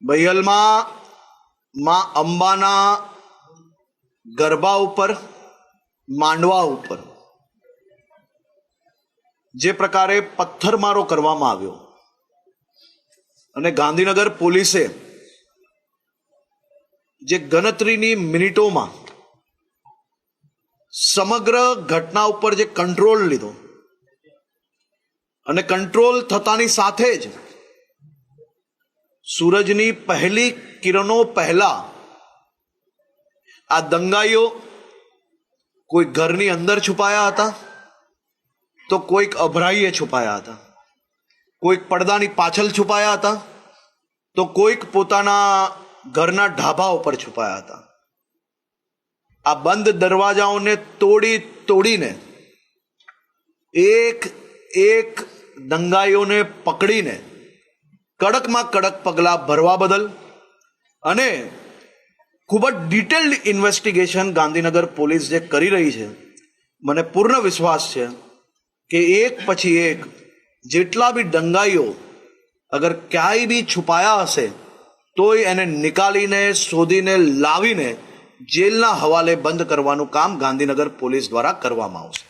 બહિયલમાં માં અંબાના ગરબા ઉપર માંડવા ઉપર જે પ્રકારે પથ્થરમારો કરવામાં આવ્યો અને ગાંધીનગર પોલીસે જે ગણતરીની મિનિટોમાં સમગ્ર ઘટના ઉપર જે કંટ્રોલ લીધો અને કંટ્રોલ થતાની સાથે જ સૂરજની પહેલી કિરણો પહેલા આ દંગાઈઓ કોઈ ઘરની અંદર છુપાયા હતા, તો કોઈક અભરાઈએ છુપાયા હતા, કોઈક પડદાની પાછળ છુપાયા હતા, તો કોઈક પોતાના ઘરના ઢાબા ઉપર છુપાયા હતા. આ બંધ દરવાજાઓને તોડીને એક એક દંગાઈઓને પકડીને કડકમાં કડક પગલાં ભરવા બદલ અને ખૂબ જ ડિટેલ્ડ ઇન્વેસ્ટિગેશન ગાંધીનગર પોલીસ જે કરી રહી છે, મને પૂર્ણ વિશ્વાસ છે કે એક પછી એક જેટલા બી દંગાઈઓ અગર ક્યાંય બી છુપાયા હશે તોય એને નિકાલીને શોધીને લાવીને જેલના હવાલે બંધ કરવાનું કામ ગાંધીનગર પોલીસ દ્વારા કરવામાં આવશે.